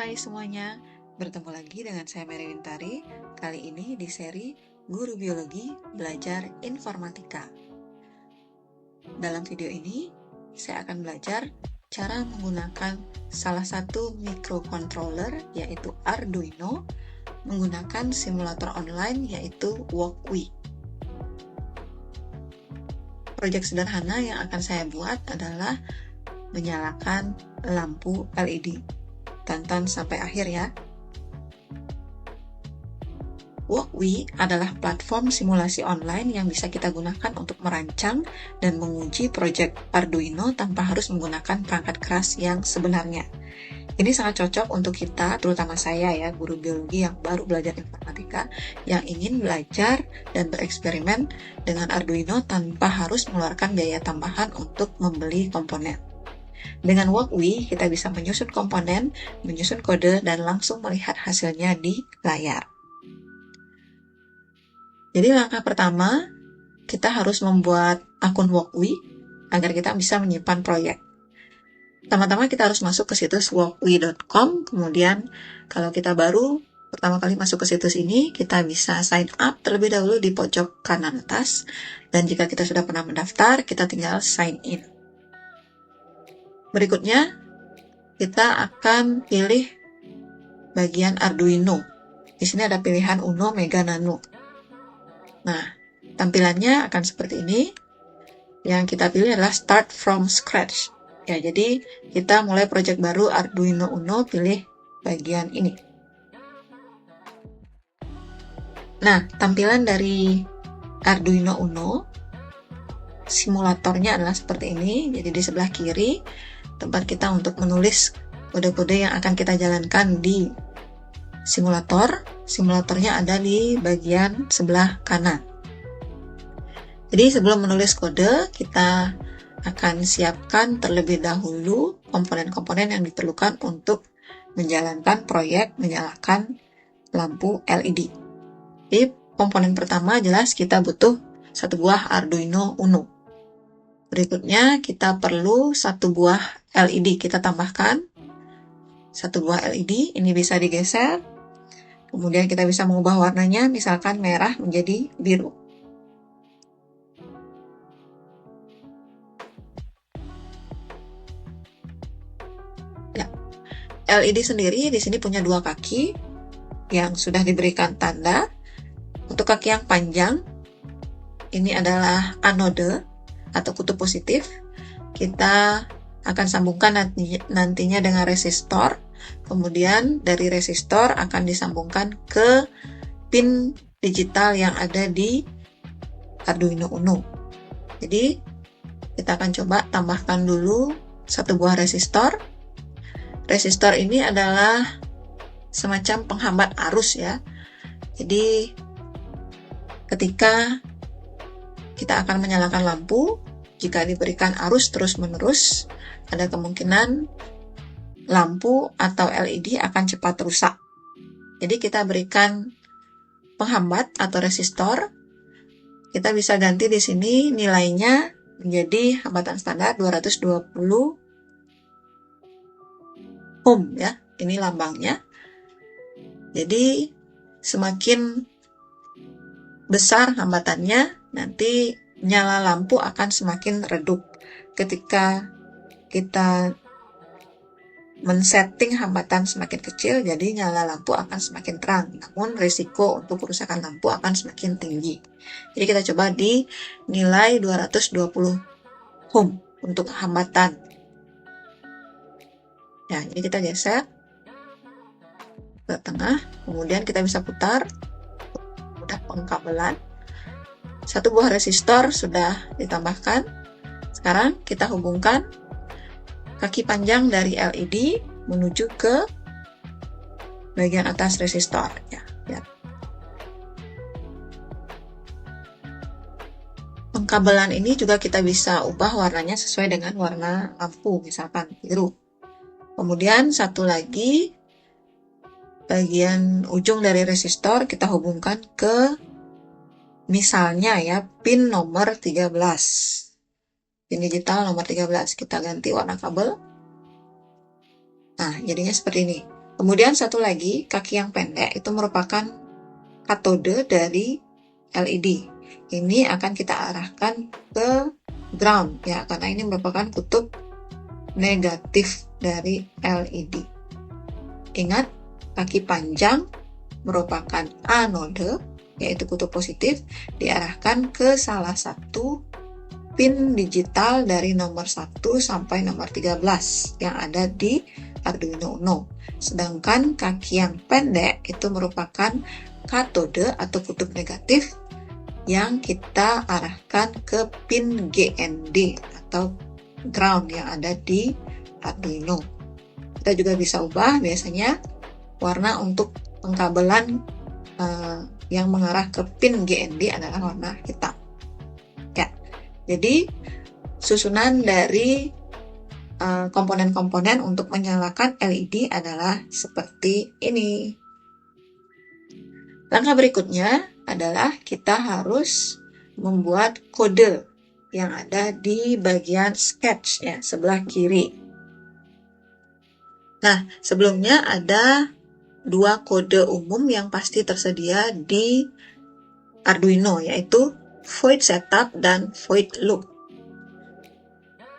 Hai semuanya, bertemu lagi dengan saya Mary Wintari. Kali ini di seri Guru Biologi Belajar Informatika. Dalam video ini, saya akan belajar cara menggunakan salah satu microcontroller yaitu Arduino menggunakan simulator online yaitu Walkwi. Proyek sederhana yang akan saya buat adalah menyalakan lampu LED. Tonton sampai akhir ya. Walkwi adalah platform simulasi online yang bisa kita gunakan untuk merancang dan menguji proyek Arduino tanpa harus menggunakan perangkat keras yang sebenarnya. Ini sangat cocok untuk kita, terutama saya ya, guru biologi yang baru belajar informatika, yang ingin belajar dan bereksperimen dengan Arduino tanpa harus mengeluarkan biaya tambahan untuk membeli komponen. Dengan Walkwi, kita bisa menyusun komponen, menyusun kode, dan langsung melihat hasilnya di layar. Jadi langkah pertama, kita harus membuat akun Walkwi agar kita bisa menyimpan proyek. Pertama-tama kita harus masuk ke situs walkwi.com, kemudian kalau kita baru pertama kali masuk ke situs ini, kita bisa sign up terlebih dahulu di pojok kanan atas, dan jika kita sudah pernah mendaftar, kita tinggal sign in. Berikutnya, kita akan pilih bagian Arduino. Di sini ada pilihan Uno, Mega, Nano. Nah, tampilannya akan seperti ini. Yang kita pilih adalah Start from Scratch. Ya, jadi kita mulai proyek baru Arduino Uno, pilih bagian ini. Nah, tampilan dari Arduino Uno, simulatornya adalah seperti ini. Jadi di sebelah kiri, tempat kita untuk menulis kode-kode yang akan kita jalankan di simulator. Simulatornya ada di bagian sebelah kanan. Jadi sebelum menulis kode, kita akan siapkan terlebih dahulu komponen-komponen yang diperlukan untuk menjalankan proyek menyalakan lampu LED. Jadi komponen pertama jelas kita butuh satu buah Arduino Uno. Berikutnya kita perlu satu buah LED, kita tambahkan satu buah LED, ini bisa digeser. Kemudian kita bisa mengubah warnanya, misalkan merah menjadi biru. Ya. LED sendiri di sini punya dua kaki yang sudah diberikan tanda. Untuk kaki yang panjang, ini adalah anode atau kutub positif. Kita akan sambungkan nantinya dengan resistor. Kemudian dari resistor akan disambungkan ke pin digital yang ada di Arduino Uno. Jadi kita akan coba tambahkan dulu satu buah resistor. Resistor ini adalah semacam penghambat arus ya. Jadi ketika kita akan menyalakan lampu, jika diberikan arus terus-menerus, ada kemungkinan lampu atau LED akan cepat rusak. Jadi kita berikan penghambat atau resistor. Kita bisa ganti di sini nilainya menjadi hambatan standar 220 ohm ya. Ini lambangnya. Jadi semakin besar hambatannya, nanti nyala lampu akan semakin redup. Ketika kita men-setting hambatan semakin kecil, jadi nyala lampu akan semakin terang. Namun risiko untuk kerusakan lampu akan semakin tinggi. Jadi kita coba di nilai 220 ohm untuk hambatan. Ya, ini kita geser ke tengah, kemudian kita bisa putar. Udah pengkabelan. Satu buah resistor sudah ditambahkan. Sekarang kita hubungkan kaki panjang dari LED menuju ke bagian atas resistor. Ya. Pengkabelan ini juga kita bisa ubah warnanya sesuai dengan warna lampu, misalkan biru. Kemudian satu lagi, bagian ujung dari resistor kita hubungkan ke misalnya ya pin nomor 13. Pin digital nomor 13, kita ganti warna kabel. Nah, jadinya seperti ini. Kemudian satu lagi, kaki yang pendek itu merupakan katode dari LED. Ini akan kita arahkan ke ground ya, karena ini merupakan kutub negatif dari LED. Ingat, kaki panjang merupakan anode, yaitu kutub positif, diarahkan ke salah satu pin digital dari nomor 1 sampai nomor 13 yang ada di Arduino Uno. Sedangkan kaki yang pendek itu merupakan katode atau kutub negatif yang kita arahkan ke pin GND atau ground yang ada di Arduino. Kita juga bisa ubah biasanya warna untuk pengkabelan yang mengarah ke pin GND adalah warna hitam. Ya, jadi susunan dari komponen-komponen untuk menyalakan LED adalah seperti ini. Langkah berikutnya adalah kita harus membuat kode yang ada di bagian sketch ya, sebelah kiri. Nah, sebelumnya ada dua kode umum yang pasti tersedia di Arduino, yaitu void setup dan void loop.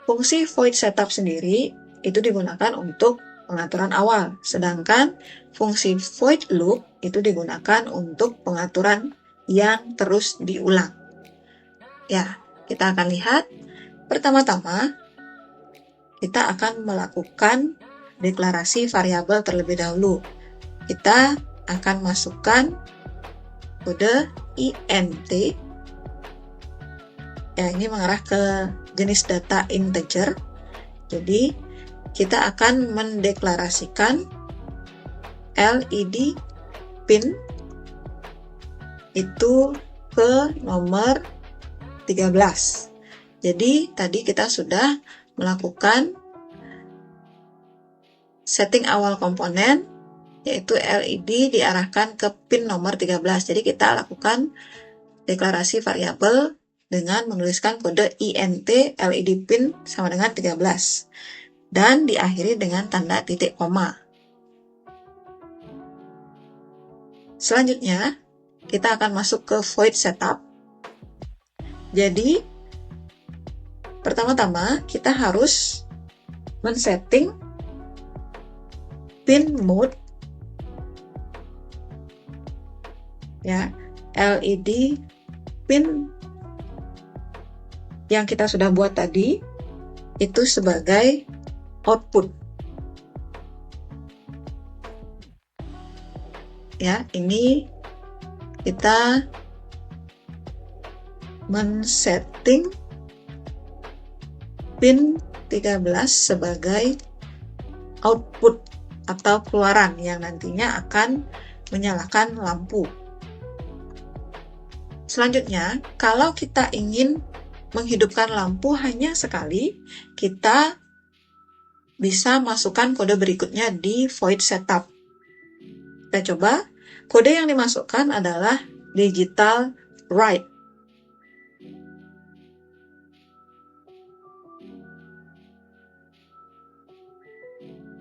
Fungsi void setup sendiri itu digunakan untuk pengaturan awal, sedangkan fungsi void loop itu digunakan untuk pengaturan yang terus diulang. Ya, kita akan lihat. Pertama-tama, kita akan melakukan deklarasi variabel terlebih dahulu. Kita akan masukkan kode int. Ya, ini mengarah ke jenis data integer. Jadi, kita akan mendeklarasikan LED pin itu ke nomor 13. Jadi, tadi kita sudah melakukan setting awal komponen, yaitu LED diarahkan ke pin nomor 13. Jadi, kita lakukan deklarasi variabel dengan menuliskan kode int LED pin sama dengan 13 dan diakhiri dengan tanda titik koma. Selanjutnya, kita akan masuk ke void setup. Jadi, pertama-tama kita harus men-setting pin mode ya, LED pin yang kita sudah buat tadi itu sebagai output. Ya, ini kita men-setting pin 13 sebagai output atau keluaran yang nantinya akan menyalakan lampu. Selanjutnya, kalau kita ingin menghidupkan lampu hanya sekali, kita bisa masukkan kode berikutnya di void setup. Kita coba, kode yang dimasukkan adalah digital write.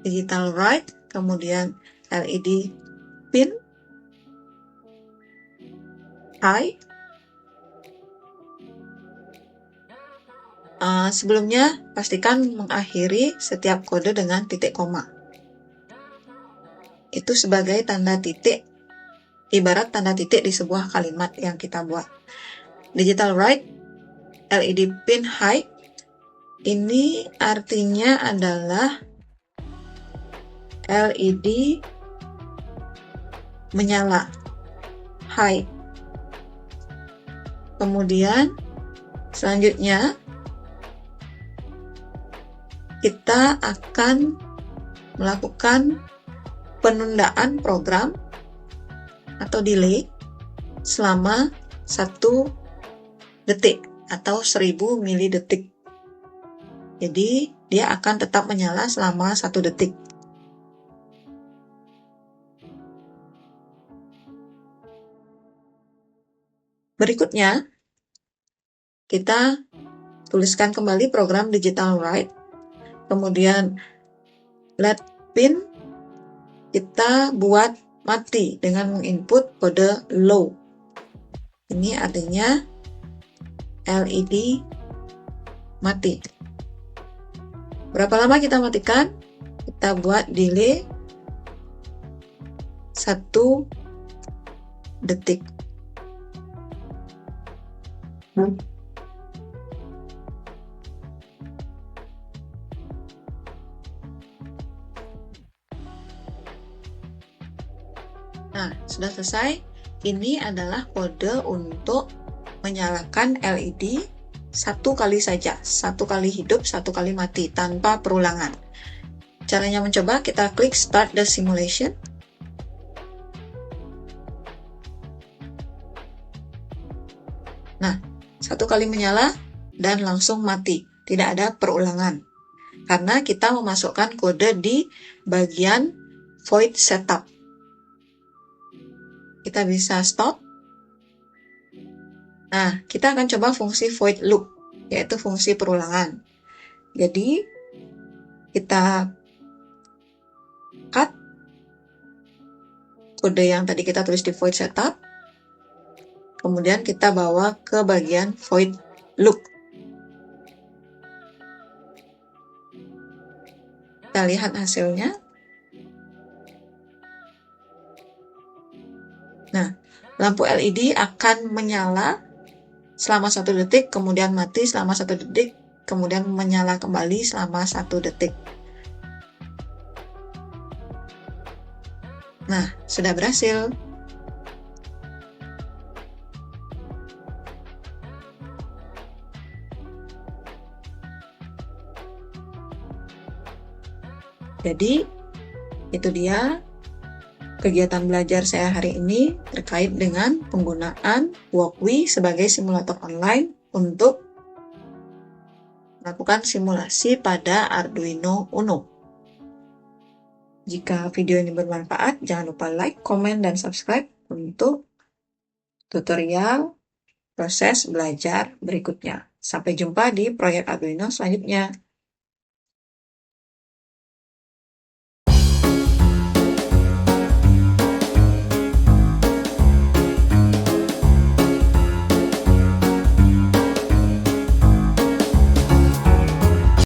Digital write, kemudian LED pin high. Sebelumnya, pastikan mengakhiri setiap kode dengan titik koma. Itu sebagai tanda titik, ibarat tanda titik di sebuah kalimat yang kita buat. Digital write, LED pin high, ini artinya adalah LED menyala, high. Kemudian, selanjutnya, kita akan melakukan penundaan program atau delay selama 1 detik atau 1000 milidetik. Jadi, dia akan tetap menyala selama 1 detik. Berikutnya, kita tuliskan kembali program digital write. Kemudian let pin kita buat mati dengan menginput kode low. Ini artinya LED mati. Berapa lama kita matikan? Kita buat delay 1 detik. Nah, sudah selesai. Ini adalah kode untuk menyalakan LED 1 kali saja, 1 kali hidup, 1 kali mati, tanpa perulangan. Caranya mencoba, kita klik Start the Simulation. Nah, 1 kali menyala dan langsung mati, tidak ada perulangan. Karena kita memasukkan kode di bagian Void Setup. Kita bisa stop. Nah, kita akan coba fungsi Void Loop, yaitu fungsi perulangan. Jadi, kita cut kode yang tadi kita tulis di Void Setup, kemudian kita bawa ke bagian Void Loop. Kita lihat hasilnya. Nah, lampu LED akan menyala selama 1 detik, kemudian mati selama 1 detik, kemudian menyala kembali selama 1 detik. Nah, sudah berhasil. Jadi, itu dia kegiatan belajar saya hari ini terkait dengan penggunaan Walkwi sebagai simulator online untuk melakukan simulasi pada Arduino Uno. Jika video ini bermanfaat, jangan lupa like, komen, dan subscribe untuk tutorial proses belajar berikutnya. Sampai jumpa di proyek Arduino selanjutnya.